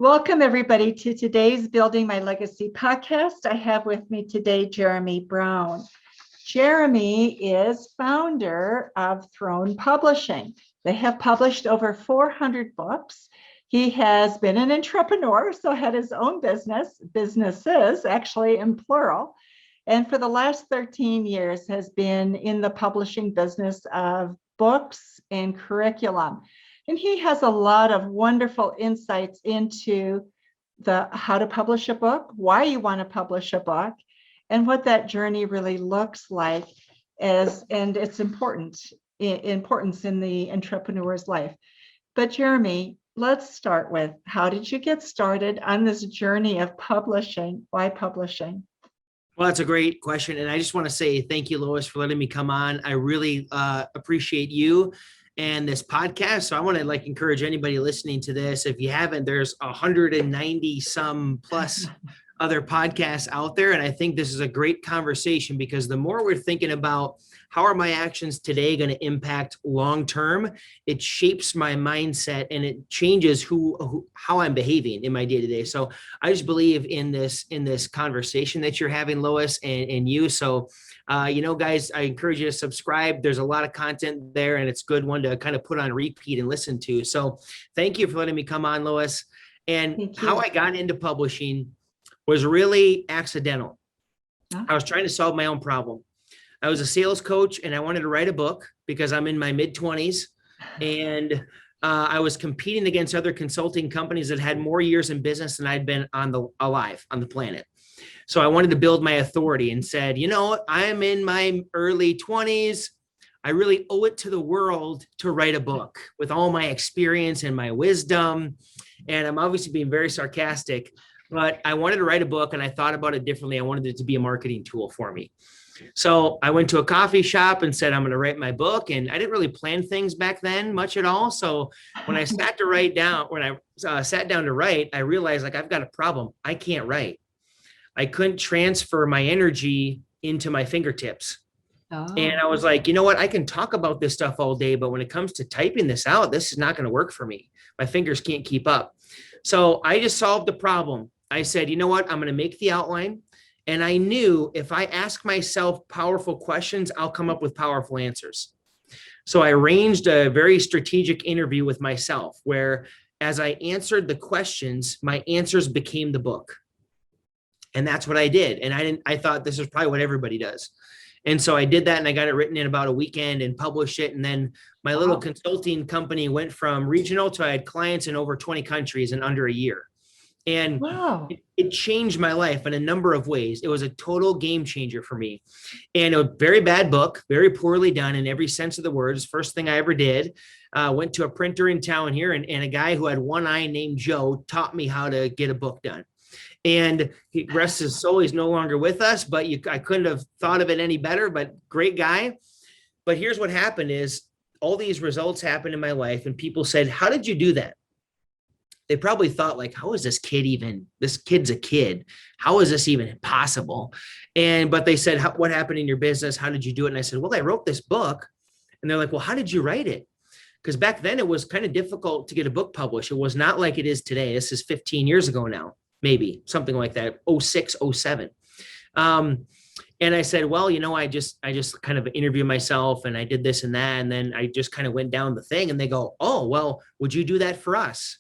Welcome, everybody, to today's Building My Legacy podcast. I have with me today Jeremy Brown. Jeremy is founder of Throne Publishing. They have published over 400 books. He has been an entrepreneur, so had his own businesses, actually in plural, and for the last 13 years has been in the publishing business of books and curriculum. And he has a lot of wonderful insights into how to publish a book, why you want to publish a book, and what that journey really looks like and its importance in the entrepreneur's life. But Jeremy, let's start with, how did you get started on this journey of publishing? Why publishing? Well, that's a great question. And I just want to say thank you, Lois, for letting me come on. I really appreciate you and this podcast. So I want to encourage anybody listening to this. If you haven't, there's 190 some plus other podcasts out there. And I think this is a great conversation because the more we're thinking about how are my actions today going to impact long-term, it shapes my mindset and it changes how I'm behaving in my day-to-day. So I just believe in this conversation that you're having, Lois, and you. So, guys, I encourage you to subscribe. There's a lot of content there and it's a good one to kind of put on repeat and listen to. So thank you for letting me come on, Lois. And how I got into publishing was really accidental. I was trying to solve my own problem. I was a sales coach and I wanted to write a book because I'm in my mid-20s and I was competing against other consulting companies that had more years in business than I'd been alive on the planet. So I wanted to build my authority and said, I'm in my early 20s. I really owe it to the world to write a book with all my experience and my wisdom. And I'm obviously being very sarcastic, but I wanted to write a book and I thought about it differently. I wanted it to be a marketing tool for me. So I went to a coffee shop and said, I'm going to write my book. And I didn't really plan things back then much at all. So when I sat down to write, I realized I've got a problem. I can't write. I couldn't transfer my energy into my fingertips. Oh. And I was like, you know what? I can talk about this stuff all day, but when it comes to typing this out, this is not going to work for me. My fingers can't keep up. So I just solved the problem. I said, you know what? I'm going to make the outline. And I knew if I ask myself powerful questions, I'll come up with powerful answers. So I arranged a very strategic interview with myself where as I answered the questions, my answers became the book. And that's what I did. And I thought this is probably what everybody does. And so I did that and I got it written in about a weekend and published it. And then my little consulting company went from regional to I had clients in over 20 countries in under a year. And it changed my life in a number of ways. It was a total game changer for me. And a very bad book, very poorly done in every sense of the words. First thing I ever did, went to a printer in town here and a guy who had one eye named Joe taught me how to get a book done. And he rests his soul, he's no longer with us, but I couldn't have thought of it any better, but great guy. But here's what happened is all these results happened in my life and people said, how did you do that? They probably thought how is this kid's a kid. How is this even possible? But they said, what happened in your business? How did you do it? And I said, well, I wrote this book. And they're like, well, how did you write it? Because back then it was kind of difficult to get a book published. It was not like it is today. This is 15 years ago now, maybe something like that, 06, 07. And I said, well, I just kind of interviewed myself and I did this and that. And then I just kind of went down the thing and they go, oh, well, would you do that for us?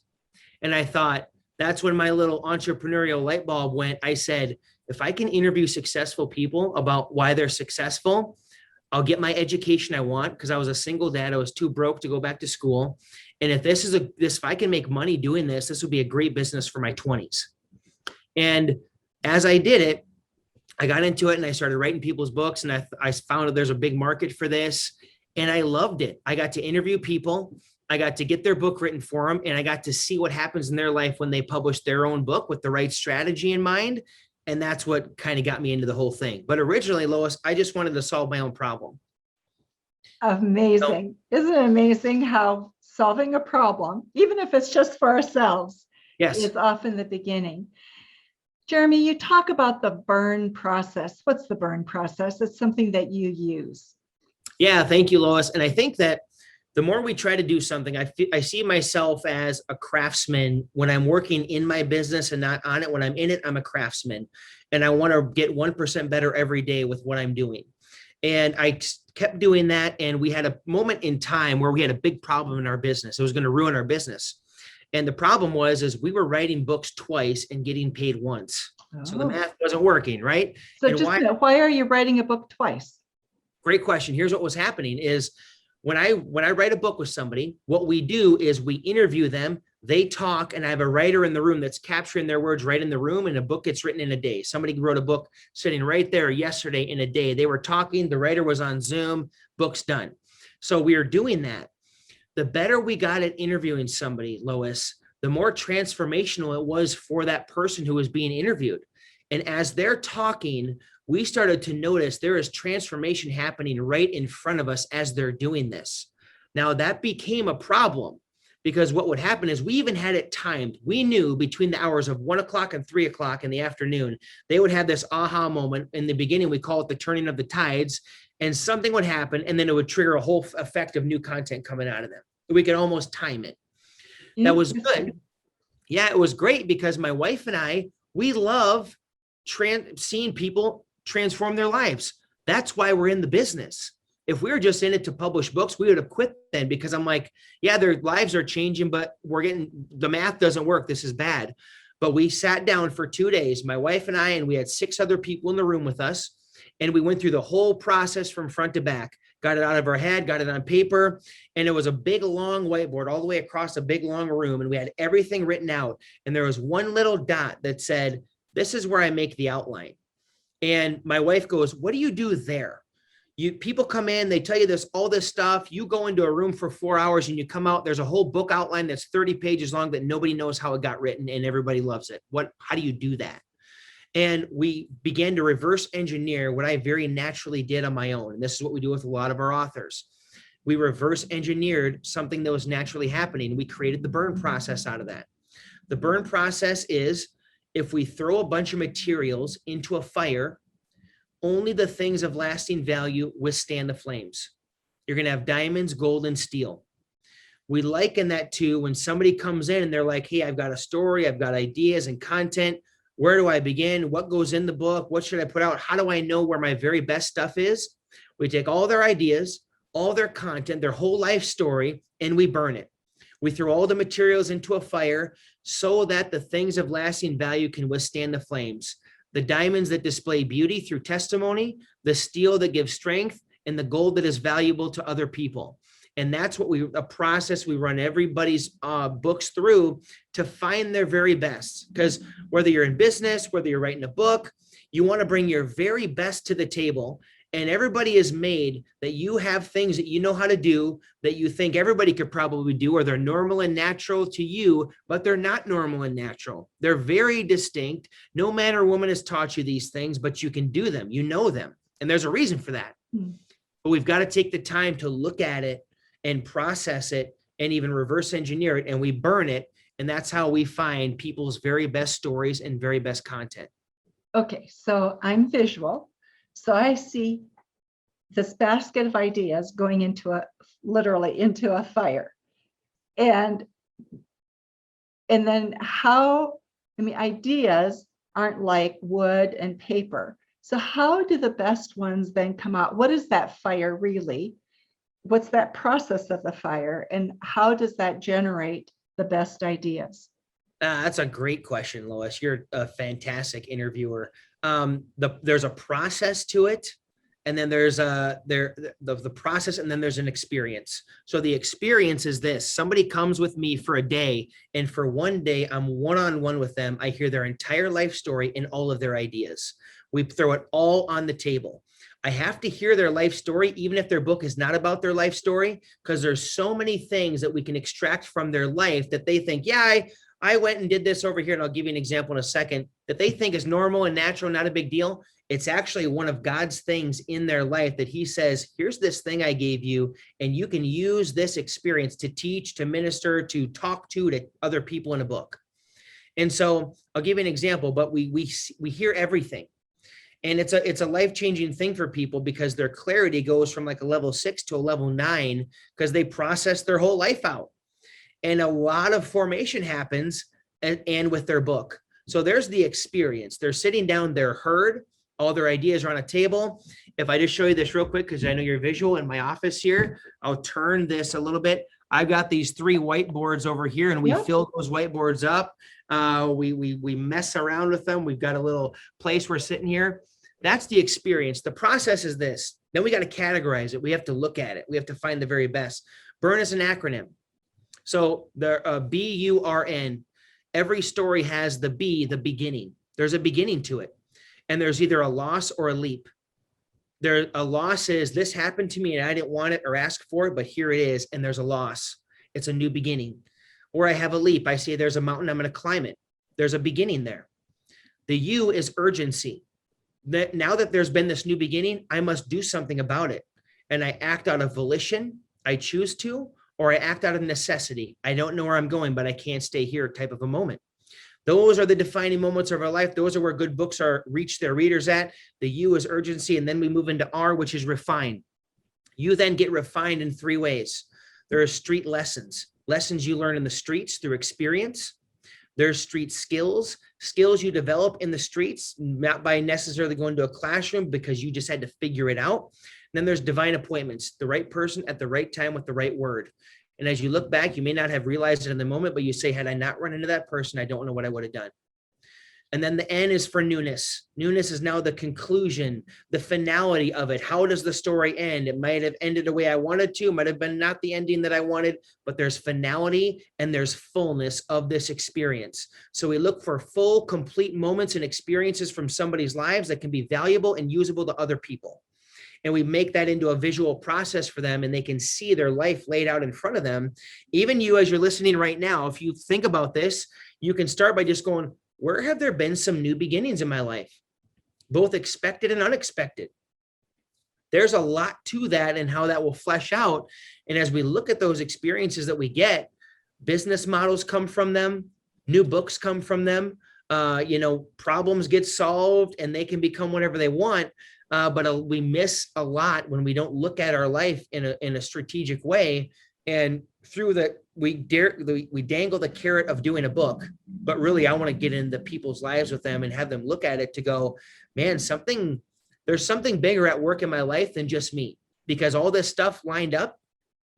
And I thought, that's when my little entrepreneurial light bulb went. I said, if I can interview successful people about why they're successful, I'll get my education I want because I was a single dad. I was too broke to go back to school. And if I can make money doing this, this would be a great business for my 20s. And as I did it, I got into it and I started writing people's books and I found that there's a big market for this and I loved it. I got to interview people. I got to get their book written for them and I got to see what happens in their life when they publish their own book with the right strategy in mind. And that's what kind of got me into the whole thing. But originally, Lois, I just wanted to solve my own problem. Amazing. Isn't it amazing how solving a problem, even if it's just for ourselves, is often the beginning. Jeremy, you talk about the B.U.R.N process. What's the B.U.R.N process? It's something that you use. Yeah, thank you, Lois. And I think that the more we try to do something, I see myself as a craftsman when I'm working in my business and not on it. When I'm in it, I'm a craftsman, and I want to get 1% better every day with what I'm doing. And I kept doing that. And we had a moment in time where we had a big problem in our business. It was going to ruin our business. And the problem is we were writing books twice and getting paid once. So the math wasn't working, right? So and why are you writing a book twice? Great question. Here's what was happening is when I write a book with somebody, what we do is we interview them, they talk, and I have a writer in the room that's capturing their words right in the room, and a book gets written in a day. Somebody wrote a book sitting right there yesterday in a day. They were talking, the writer was on Zoom, book's done. So we are doing that. The better we got at interviewing somebody, Lois, the more transformational it was for that person who was being interviewed. And as they're talking, we started to notice there is transformation happening right in front of us as they're doing this. Now that became a problem because what would happen is we even had it timed. We knew between the hours of 1 o'clock and 3 o'clock in the afternoon, they would have this aha moment. In the beginning, we call it the turning of the tides, and something would happen, and then it would trigger a whole effect of new content coming out of them. We could almost time it. That was good. Yeah, it was great because my wife and I, we love seeing people transform their lives. That's why we're in the business. If we were just in it to publish books, we would have quit then because I'm like, yeah, their lives are changing, but the math doesn't work. This is bad. But we sat down for 2 days, my wife and I, and we had 6 other people in the room with us. And we went through the whole process from front to back, got it out of our head, got it on paper. And it was a big, long whiteboard all the way across a big, long room. And we had everything written out. And there was one little dot that said, this is where I make the outline. And my wife goes, what do you do there? People come in, they tell you all this stuff. You go into a room for 4 hours and you come out, there's a whole book outline that's 30 pages long that nobody knows how it got written and everybody loves it. How do you do that? And we began to reverse engineer what I very naturally did on my own. And this is what we do with a lot of our authors. We reverse engineered something that was naturally happening. We created the B.U.R.N process out of that. The B.U.R.N process is if we throw a bunch of materials into a fire, only the things of lasting value withstand the flames. You're going to have diamonds, gold, and steel. We liken that to when somebody comes in and they're like, hey, I've got a story, I've got ideas and content. Where do I begin? What goes in the book? What should I put out? How do I know where my very best stuff is? We take all their ideas, all their content, their whole life story, and we burn it. We throw all the materials into a fire so that the things of lasting value can withstand the flames. The diamonds that display beauty through testimony, the steel that gives strength, and the gold that is valuable to other people. And that's a process we run everybody's books through to find their very best. Because whether you're in business, whether you're writing a book, you want to bring your very best to the table. And everybody is made that you have things that you know how to do that you think everybody could probably do, or they're normal and natural to you, but they're not normal and natural. They're very distinct. No man or woman has taught you these things, but you can do them. You know them. And there's a reason for that. But we've got to take the time to look at it and process it and even reverse engineer it, and we burn it. And that's how we find people's very best stories and very best content. Okay, so I'm visual. So I see this basket of ideas going literally into a fire. And then ideas aren't like wood and paper. So how do the best ones then come out? What is that fire really? What's that process of the fire? And how does that generate the best ideas? That's a great question, Lois. You're a fantastic interviewer. There's a process to it, and then there's the process, and then there's an experience. So the experience is this: somebody comes with me for a day, and for one day, I'm one-on-one with them. I hear their entire life story and all of their ideas. We throw it all on the table. I have to hear their life story, even if their book is not about their life story, because there's so many things that we can extract from their life that they think, yeah, I went and did this over here, and I'll give you an example in a second, that they think is normal and natural, not a big deal. It's actually one of God's things in their life that he says, here's this thing I gave you, and you can use this experience to teach, to minister, to talk to other people in a book. And so I'll give you an example, but we hear everything. And it's a life-changing thing for people because their clarity goes from like a level 6 to a level 9 because they process their whole life out. And a lot of formation happens and with their book. So there's the experience. They're sitting down, they're heard, all their ideas are on a table. If I just show you this real quick, because I know you're visual in my office here, I'll turn this a little bit. I've got these 3 whiteboards over here, and we fill those whiteboards up. We mess around with them. We've got a little place we're sitting here. That's the experience. The process is this. Then we got to categorize it. We have to look at it. We have to find the very best. B.U.R.N is an acronym. So the B.U.R.N, every story has the B, the beginning. There's a beginning to it. And there's either a loss or a leap. A loss is this happened to me and I didn't want it or ask for it, but here it is. And there's a loss. It's a new beginning. Or I have a leap. I see there's a mountain. I'm going to climb it. There's a beginning there. The U is urgency. That now that there's been this new beginning, I must do something about it. And I act out of volition. I choose to, or I act out of necessity. I don't know where I'm going, but I can't stay here type of a moment. Those are the defining moments of our life. Those are where good books reach their readers at. The U is urgency. And then we move into R, which is refine. You then get refined in 3 ways. There are street lessons you learn in the streets through experience. There's street skills you develop in the streets, not by necessarily going to a classroom because you just had to figure it out. And then there's divine appointments, the right person at the right time with the right word. And as you look back, you may not have realized it in the moment, but you say, had I not run into that person, I don't know what I would have done. And then the N is for newness. Newness is now the conclusion, the finality of it. How does the story end? It might have ended the way I wanted to, might have been not the ending that I wanted, but there's finality and there's fullness of this experience. So we look for full, complete moments and experiences from somebody's lives that can be valuable and usable to other people. And we make that into a visual process for them and they can see their life laid out in front of them. Even you, as you're listening right now, if you think about this, you can start by just going, where have there been some new beginnings in my life, both expected and unexpected? There's a lot to that and how that will flesh out. And as we look at those experiences that we get, business models come from them, new books come from them, problems get solved and they can become whatever they want. But we miss a lot when we don't look at our life in a strategic way. And through that, we dangle the carrot of doing a book, but really I want to get into people's lives with them and have them look at it to go, man, there's something bigger at work in my life than just me, because all this stuff lined up.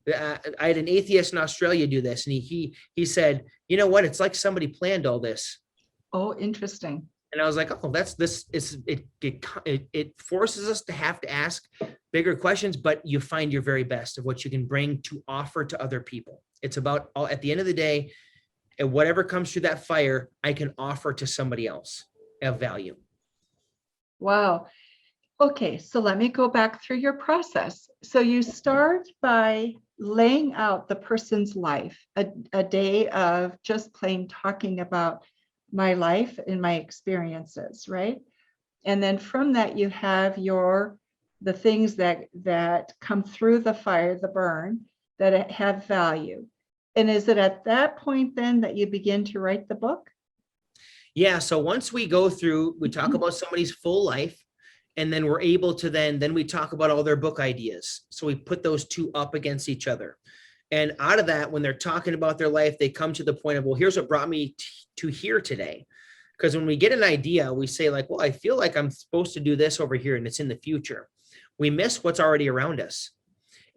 I had an atheist in Australia do this, and he said, you know what? It's like somebody planned all this. Oh, interesting. And I was like, oh, it forces us to have to ask bigger questions, but you find your very best of what you can bring to offer to other people. It's about, at the end of the day, whatever comes through that fire, I can offer to somebody else of value. Wow. Okay, so let me go back through your process. So you start by laying out the person's life, a day of just plain talking about my life and my experiences, right? And then from that, you have the things that come through the fire, the burn, that have value. And is it at that point then that you begin to write the book? Yeah. So once we go through, we talk about somebody's full life, and then we're able to then we talk about all their book ideas. So we put those 2 up against each other. And out of that, when they're talking about their life, they come to the point of, well, here's what brought me to here today. Because when we get an idea, we say like, well, I feel like I'm supposed to do this over here and it's in the future. We miss what's already around us.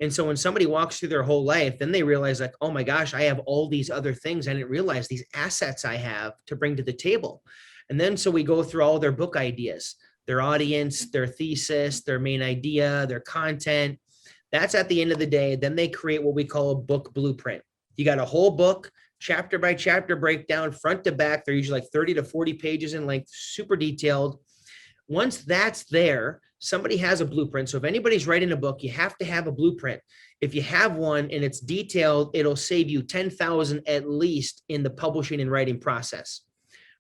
And so when somebody walks through their whole life, then they realize like, oh my gosh, I have all these other things. I didn't realize these assets I have to bring to the table. And then so we go through all their book ideas, their audience, their thesis, their main idea, their content. That's at the end of the day. Then they create what we call a book blueprint. You got a whole book, chapter by chapter breakdown, front to back. They're usually like 30 to 40 pages in length, super detailed. Once that's there, somebody has a blueprint. So if anybody's writing a book, you have to have a blueprint. If you have one and it's detailed, it'll save you 10,000 at least in the publishing and writing process.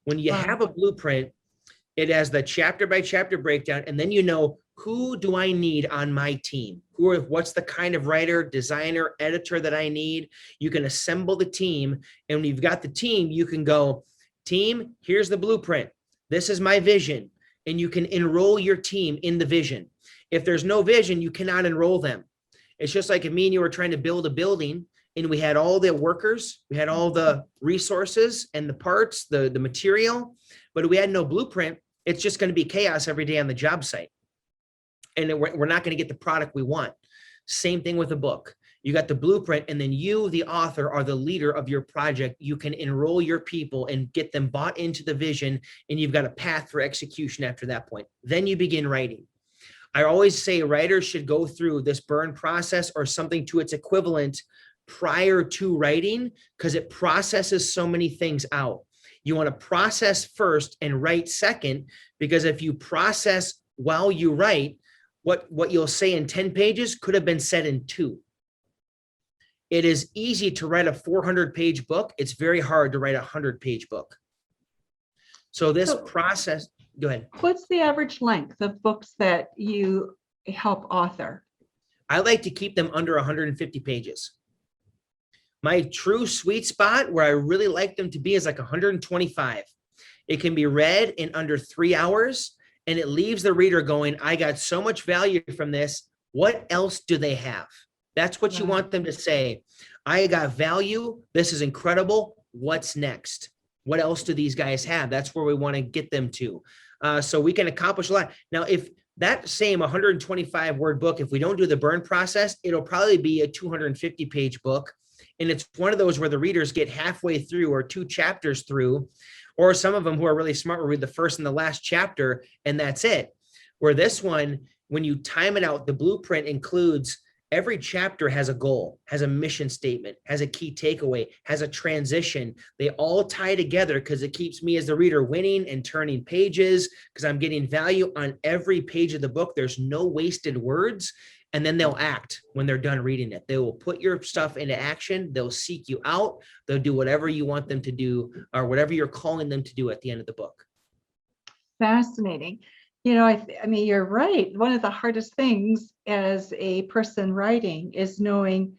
When you have a blueprint, it has the chapter by chapter breakdown, and then you know, who do I need on my team? What's the kind of writer, designer, editor that I need? You can assemble the team, and when you've got the team, you can go, team, here's the blueprint. This is my vision. and you can enroll your team in the vision. If there's no vision, you cannot enroll them. It's just like if me and you were trying to build a building and we had all the workers, we had all the resources and the parts, the material, but we had no blueprint, it's just going to be chaos every day on the job site. And we're not going to get the product we want. Same thing with a book. You got the blueprint, and then you, the author, are the leader of your project. You can enroll your people and get them bought into the vision, and you've got a path for execution after that point. Then you begin writing. I always say writers should go through this B.U.R.N process or something to its equivalent prior to writing, because it processes so many things out. You want to process first and write second, because if you process while you write, what you'll say in 10 pages could have been said in 2. It is easy to write a 400-page book. It's very hard to write a 100-page book. So this process, go ahead. What's the average length of books that you help author? I like to keep them under 150 pages. My true sweet spot where I really like them to be is like 125. It can be read in under 3 hours, and it leaves the reader going, I got so much value from this. What else do they have? That's what you want them to say. I got value. This is incredible. What's next? What else do these guys have? That's where we want to get them to. So we can accomplish a lot. Now, if that same 125 word book, if we don't do the B.U.R.N process, it'll probably be a 250 page book. And it's one of those where the readers get halfway through or 2 chapters through, or some of them who are really smart will read the first and the last chapter, and that's it. Where this one, when you time it out, the blueprint includes every chapter has a goal, has a mission statement, has a key takeaway, has a transition. They all tie together because it keeps me as the reader winning and turning pages, because I'm getting value on every page of the book. There's no wasted words. And then they'll act when they're done reading it. They will put your stuff into action. They'll seek you out. They'll do whatever you want them to do, or whatever you're calling them to do at the end of the book. Fascinating. You know, I mean, you're right. One of the hardest things as a person writing is knowing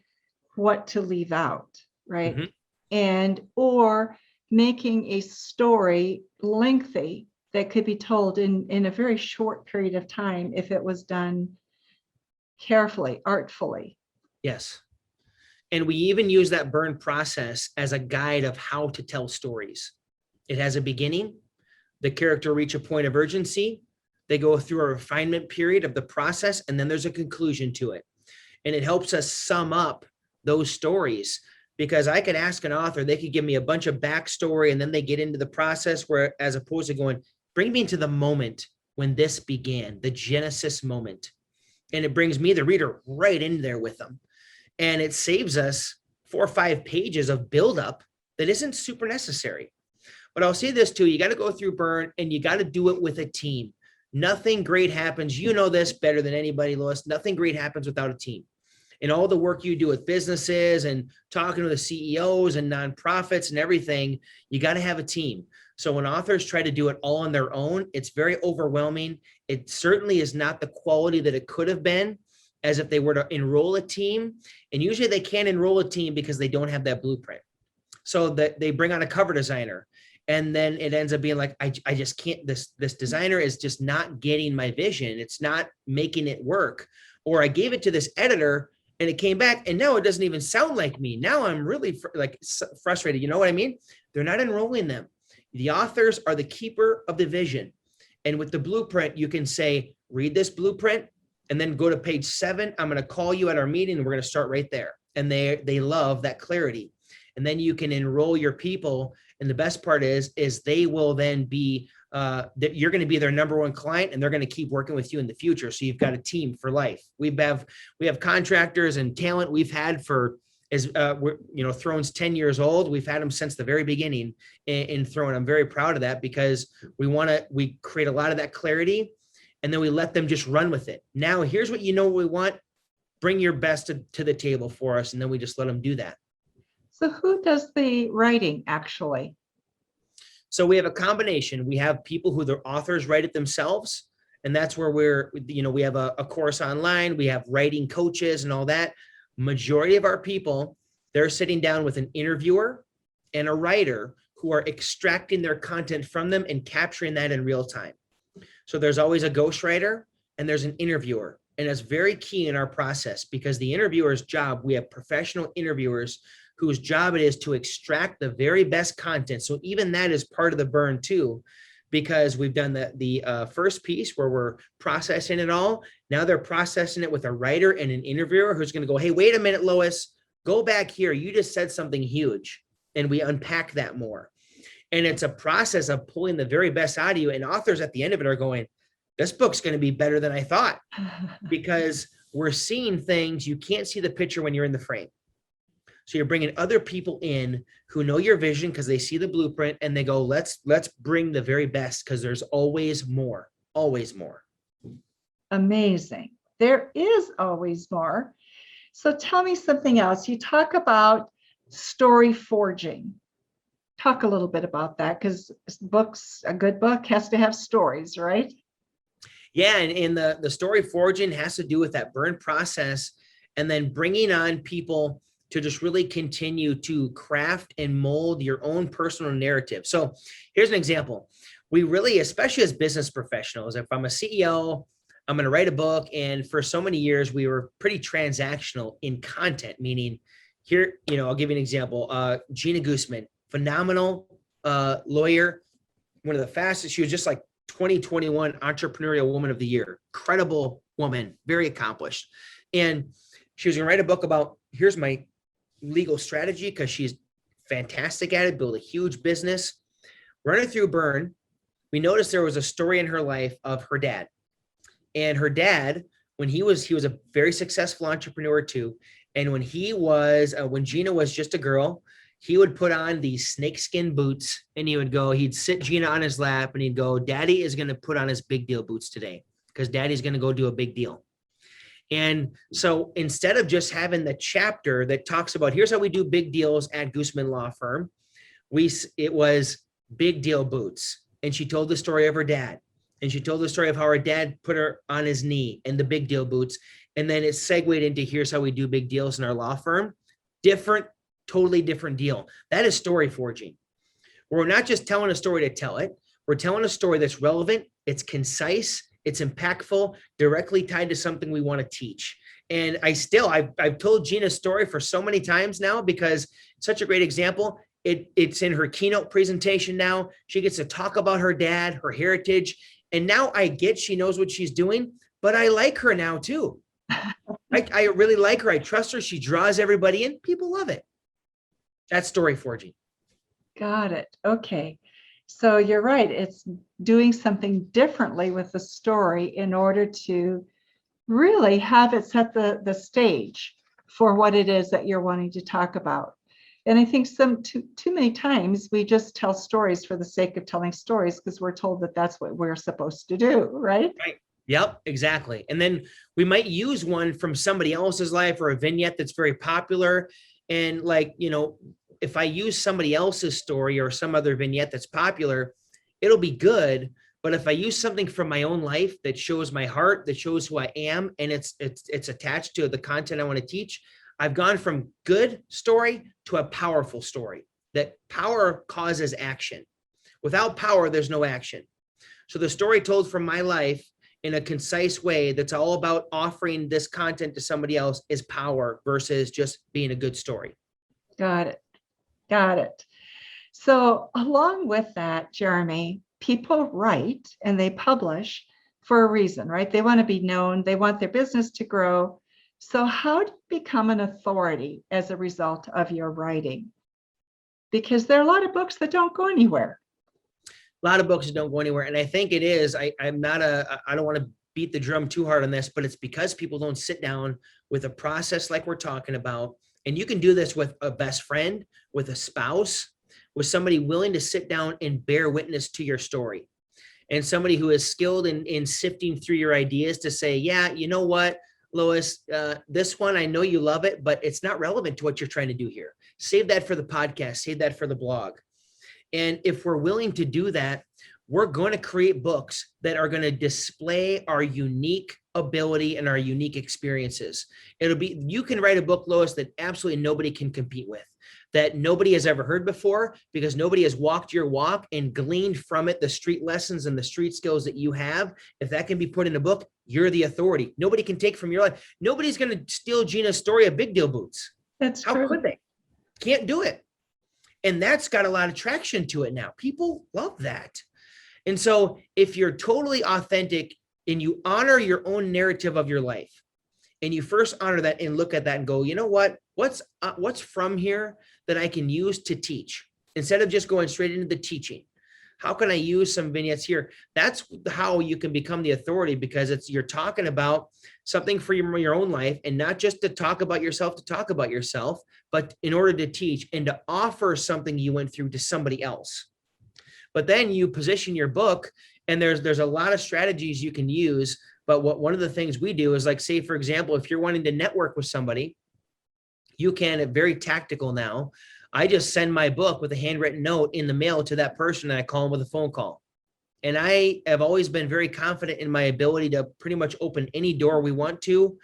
what to leave out, right? Mm-hmm. Or making a story lengthy that could be told in a very short period of time if it was done carefully, artfully. Yes. And we even use that B.U.R.N process as a guide of how to tell stories. It has a beginning. The character reach a point of urgency. They go through a refinement period of the process, and then there's a conclusion to it. And it helps us sum up those stories, because I could ask an author, they could give me a bunch of backstory, and then they get into the process, where as opposed to going, bring me into the moment when this began, the Genesis moment. And it brings me, the reader, right in there with them. And it saves us 4 or 5 pages of buildup that isn't super necessary. But I'll say this too, you got to go through B.U.R.N and you got to do it with a team. Nothing great happens. You know this better than anybody, Lois. Nothing great happens without a team. And all the work you do with businesses and talking to the CEOs and nonprofits and everything, you got to have a team. So when authors try to do it all on their own, it's very overwhelming. It certainly is not the quality that it could have been as if they were to enroll a team. And usually they can't enroll a team because they don't have that blueprint. So that they bring on a cover designer. And then it ends up being like, I just can't, this designer is just not getting my vision. It's not making it work. Or I gave it to this editor and it came back and now it doesn't even sound like me. Now I'm really frustrated. You know what I mean? They're not enrolling them. The authors are the keeper of the vision. And with the blueprint, you can say, read this blueprint and then go to page 7. I'm going to call you at our meeting and we're going to start right there. And they love that clarity. And then you can enroll your people. And the best part is they will then be, that you're going to be their #1 client and they're going to keep working with you in the future. So you've got a team for life. We have contractors and talent we've had for, Throne's 10 years old. We've had them since the very beginning in Throne. I'm very proud of that because we create a lot of that clarity and then we let them just run with it. Now, here's what we want. Bring your best to the table for us. And then we just let them do that. So who does the writing actually? So we have a combination. We have people who the authors write it themselves. And that's where we have a course online. We have writing coaches and all that. Majority of our people, they're sitting down with an interviewer and a writer who are extracting their content from them and capturing that in real time. So there's always a ghostwriter and there's an interviewer. And it's very key in our process because the interviewer's job, we have professional interviewers whose job it is to extract the very best content. So even that is part of the burn too, because we've done the first piece where we're processing it all. Now they're processing it with a writer and an interviewer who's going to go, hey, wait a minute, Lois, go back here. You just said something huge. And we unpack that more. And it's a process of pulling the very best out of you. And authors at the end of it are going, this book's going to be better than I thought, because we're seeing things. You can't see the picture when you're in the frame. So you're bringing other people in who know your vision because they see the blueprint and they go, let's bring the very best, because there's always more, always more. Amazing. There is always more. So tell me something else. You talk about story forging. Talk a little bit about that, because a good book has to have stories, right? Yeah, and the story forging has to do with that burn process, and then bringing on people to just really continue to craft and mold your own personal narrative. So here's an example. We really, especially as business professionals, if I'm a CEO, I'm going to write a book. And for so many years, we were pretty transactional in content, meaning here, I'll give you an example. Gina Guzman, phenomenal lawyer, one of the fastest. She was just like 2021 Entrepreneurial Woman of the Year. Incredible woman, very accomplished. And she was going to write a book about, here's my legal strategy, because she's fantastic at it, build a huge business. Running through B.U.R.N, we noticed there was a story in her life of her dad. And her dad, when he was a very successful entrepreneur too. And when Gina was just a girl, he would put on these snakeskin boots and he'd sit Gina on his lap and he'd go, Daddy is going to put on his big deal boots today because Daddy's going to go do a big deal. And so instead of just having the chapter that talks about, here's how we do big deals at Guzman Law Firm, it was big deal boots. And she told the story of her dad. And she told the story of how her dad put her on his knee and the big deal boots. And then it segued into, here's how we do big deals in our law firm. Totally different deal. That is story forging. We're not just telling a story to tell it. We're telling a story that's relevant. It's concise. It's impactful, directly tied to something we want to teach. And I've told Gina's story for so many times now because it's such a great example. It's in her keynote presentation now. She gets to talk about her dad, her heritage. And now she knows what she's doing, but I like her now too. I really like her. I trust her. She draws everybody in. People love it. That's story forging. Got it. Okay. So you're right. It's doing something differently with the story in order to really have it set the stage for what it is that you're wanting to talk about. And I think too many times we just tell stories for the sake of telling stories because we're told that that's what we're supposed to do, right? Right. Yep, exactly. And then we might use one from somebody else's life or a vignette that's very popular. And if I use somebody else's story or some other vignette that's popular, it'll be good. But if I use something from my own life that shows my heart, that shows who I am, and it's attached to the content I want to teach, I've gone from good story to a powerful story. That power causes action. Without power, there's no action. So the story told from my life in a concise way that's all about offering this content to somebody else is power versus just being a good story. Got it. Got it. So along with that, Jeremy, people write and they publish for a reason, right? They want to be known. They want their business to grow. So how do you become an authority as a result of your writing? Because there are a lot of books that don't go anywhere. A lot of books that don't go anywhere. And I think it is, I don't want to beat the drum too hard on this, but it's because people don't sit down with a process like we're talking about. And you can do this with a best friend, with a spouse, with somebody willing to sit down and bear witness to your story. And somebody who is skilled in sifting through your ideas to say, yeah, you know what, Lois, this one, I know you love it, but it's not relevant to what you're trying to do here. Save that for the podcast, save that for the blog. And if we're willing to do that, we're going to create books that are going to display our unique ability and our unique experiences. You can write a book, Lois, that absolutely nobody can compete with, that nobody has ever heard before, because nobody has walked your walk and gleaned from it the street lessons and the street skills that you have. If that can be put in a book, you're the authority. Nobody can take from your life. Nobody's going to steal Gina's story of big deal boots. That's How true. could they? Can't do it. And that's got a lot of traction to it now. People love that. And so if you're totally authentic and you honor your own narrative of your life, and you first honor that and look at that and go, you know what, what's from here that I can use to teach, instead of just going straight into the teaching. How can I use some vignettes here? That's how you can become the authority, because you're talking about something for your own life, and not just to talk about yourself, but in order to teach and to offer something you went through to somebody else. But then you position your book, and there's a lot of strategies you can use. But one of the things we do is, like, say, for example, if you're wanting to network with somebody, you can, very tactical now. I just send my book with a handwritten note in the mail to that person, and I call them with a phone call. And I have always been very confident in my ability to pretty much open any door we want to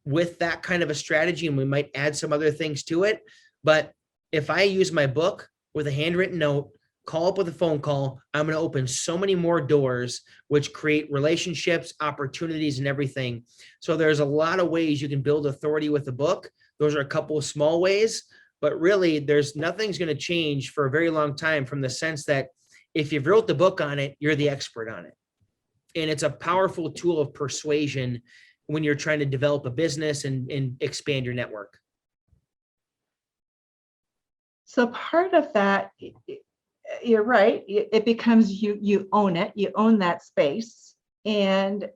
with that kind of a strategy. And we might add some other things to it. But if I use my book with a handwritten note, call up with a phone call, I'm going to open so many more doors, which create relationships, opportunities, and everything. So there's a lot of ways you can build authority with a book. Those are a couple of small ways, but really nothing's going to change for a very long time, from the sense that if you've wrote the book on it, you're the expert on it. And it's a powerful tool of persuasion when you're trying to develop a business and expand your network. So part of that, you're right, it becomes you own it, you own that space. And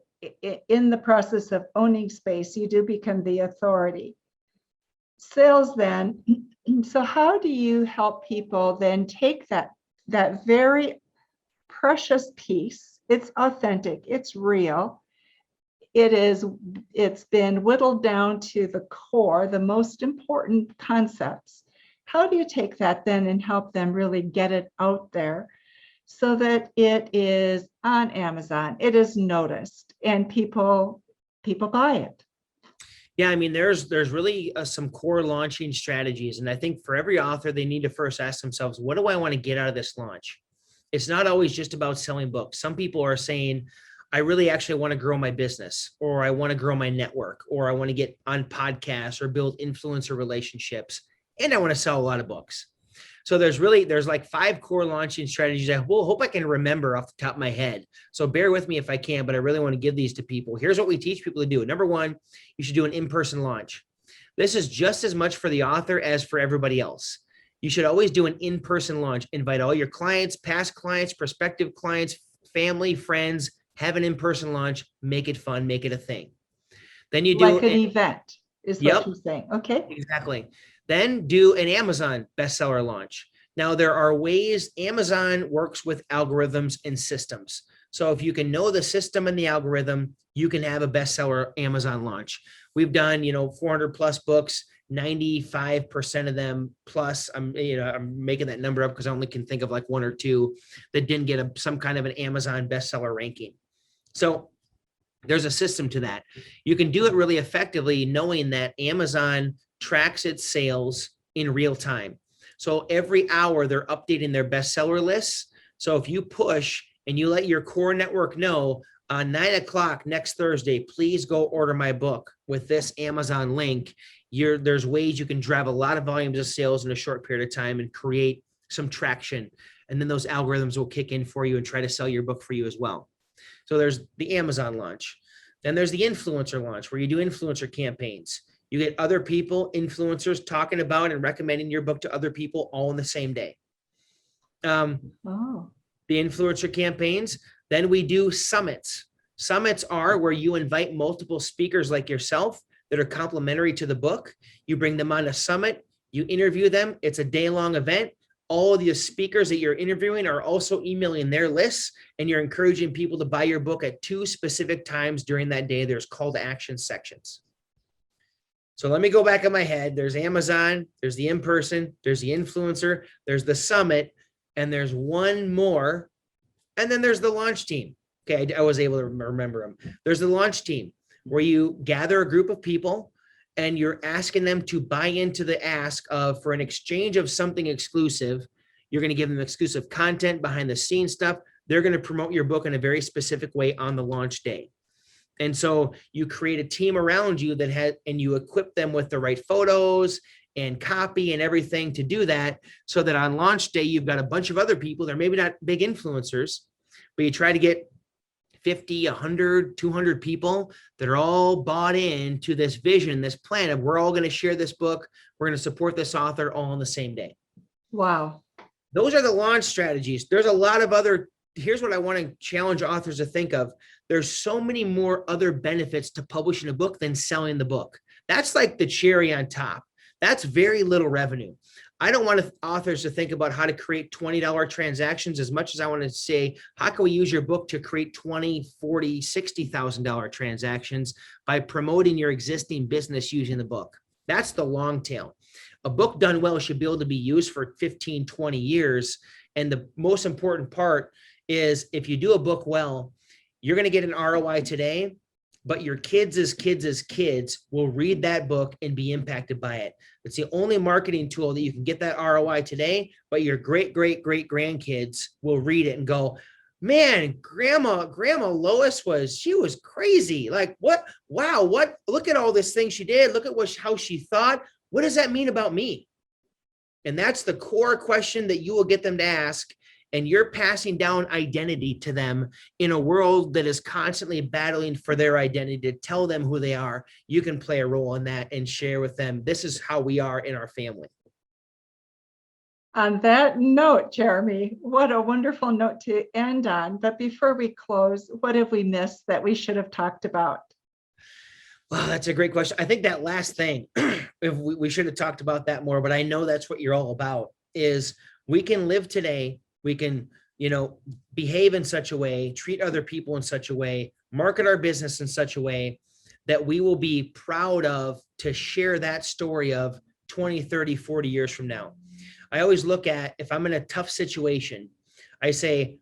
in the process of owning space, you do become the authority. Sales then, so how do you help people then take that very precious piece? It's authentic, it's real, it's been whittled down to the core, the most important concepts. How do you take that then and help them really get it out there so that it is on Amazon, it is noticed, and people buy it? Yeah, I mean, there's really some core launching strategies. And I think for every author, they need to first ask themselves, what do I want to get out of this launch? It's not always just about selling books. Some people are saying, I really actually want to grow my business, or I want to grow my network, or I want to get on podcasts or build influencer relationships, and I want to sell a lot of books. So there's like 5 core launching strategies I hope I can remember off the top of my head. So bear with me if I can, but I really want to give these to people. Here's what we teach people to do. Number 1, you should do an in-person launch. This is just as much for the author as for everybody else. You should always do an in-person launch. Invite all your clients, past clients, prospective clients, family, friends, have an in-person launch, make it fun, make it a thing. Then you do like an event is what you're saying. Okay. Exactly. Then do an Amazon bestseller launch. Now, there are ways Amazon works with algorithms and systems. So if you can know the system and the algorithm, you can have a bestseller Amazon launch. We've done, 400 plus books, 95% of them plus, I'm making that number up because I only can think of like 1 or 2 that didn't get some kind of an Amazon bestseller ranking. So there's a system to that. You can do it really effectively knowing that Amazon tracks its sales in real time. So every hour they're updating their bestseller lists. So if you push and you let your core network know on 9:00 next Thursday, please go order my book with this Amazon link, there's ways you can drive a lot of volumes of sales in a short period of time and create some traction. And then those algorithms will kick in for you and try to sell your book for you as well. So there's the Amazon launch. Then there's the influencer launch, where you do influencer campaigns. You get other people, influencers, talking about and recommending your book to other people all in the same day. The influencer campaigns. Then we do summits. Summits are where you invite multiple speakers like yourself that are complimentary to the book. You bring them on a summit. You interview them. It's a day-long event. All of the speakers that you're interviewing are also emailing their lists, and you're encouraging people to buy your book at 2 specific times during that day. There's call to action sections. So let me go back in my head. There's Amazon, there's the in-person, there's the influencer, there's the summit, and there's one more. And then there's the launch team. Okay, I was able to remember them. There's the launch team. where you gather a group of people and you're asking them to buy into the ask of, for an exchange of something exclusive, you're going to give them exclusive content, behind the scenes stuff. They're going to promote your book in a very specific way on the launch day. And so you create a team around you and you equip them with the right photos and copy and everything to do that, so that on launch day, you've got a bunch of other people. They're maybe not big influencers, but you try to get 50, 100, 200 people that are all bought into this vision, this plan of, we're all going to share this book. We're going to support this author all on the same day. Wow. Those are the launch strategies. There's a lot of other, here's what I want to challenge authors to think of. There's so many more other benefits to publishing a book than selling the book. That's like the cherry on top. That's very little revenue. I don't want authors to think about how to create $20 transactions as much as I want to say, how can we use your book to create $20, $40, $60,000 transactions by promoting your existing business using the book? That's the long tail. A book done well should be able to be used for 15, 20 years. And the most important part is, if you do a book well, you're going to get an ROI today, but your kids' will read that book and be impacted by it. It's the only marketing tool that you can get that ROI today, but your great grandkids will read it and go, man, grandma Lois she was crazy. Like, what? Wow. What? Look at all this thing she did. Look at how she thought. What does that mean about me? And that's the core question that you will get them to ask. And you're passing down identity to them in a world that is constantly battling for their identity to tell them who they are. You can play a role in that and share with them, this is how we are in our family. On that note, Jeremy, what a wonderful note to end on. But before we close, what have we missed that we should have talked about? Wow, that's a great question. I think that last thing, if we should have talked about that more, but I know that's what you're all about, is we can live today. We can, behave in such a way, treat other people in such a way, market our business in such a way that we will be proud of to share that story of 20, 30, 40 years from now. I always look at, if I'm in a tough situation, I say,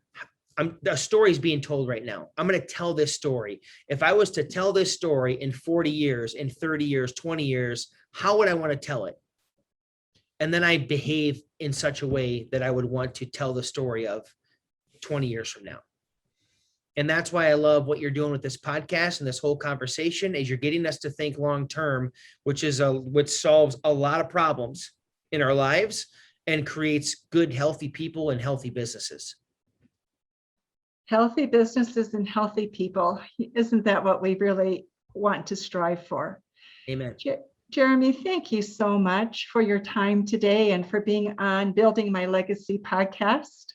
a story's being told right now. I'm going to tell this story. If I was to tell this story in 40 years, in 30 years, 20 years, how would I want to tell it? And then I behave in such a way that I would want to tell the story of 20 years from now. And that's why I love what you're doing with this podcast and this whole conversation, is you're getting us to think long-term, which solves a lot of problems in our lives and creates good, healthy people and healthy businesses. Healthy businesses and healthy people. Isn't that what we really want to strive for? Amen. Jeremy, thank you so much for your time today and for being on Building My Legacy podcast.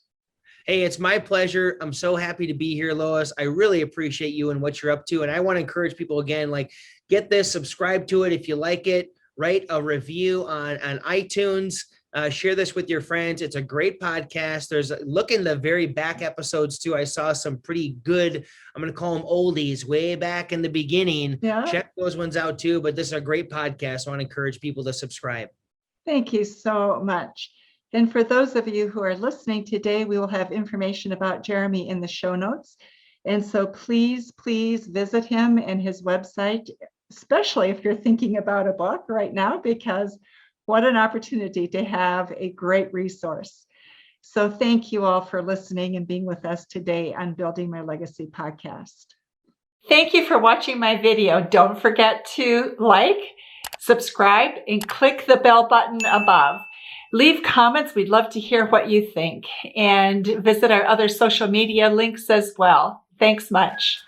Hey, it's my pleasure. I'm so happy to be here, Lois. I really appreciate you and what you're up to. And I want to encourage people again, get this, subscribe to it if you like it, write a review on iTunes. Share this with your friends. It's a great podcast. Look in the very back episodes too. I saw some pretty good, I'm going to call them oldies, way back in the beginning. Yeah. Check those ones out too. But this is a great podcast. I want to encourage people to subscribe. Thank you so much. And for those of you who are listening today, we will have information about Jeremy in the show notes. And so please visit him and his website, especially if you're thinking about a book right now, because what an opportunity to have a great resource. So thank you all for listening and being with us today on Building My Legacy podcast. Thank you for watching my video. Don't forget to like, subscribe, and click the bell button above. Leave comments. We'd love to hear what you think. And visit our other social media links as well. Thanks much.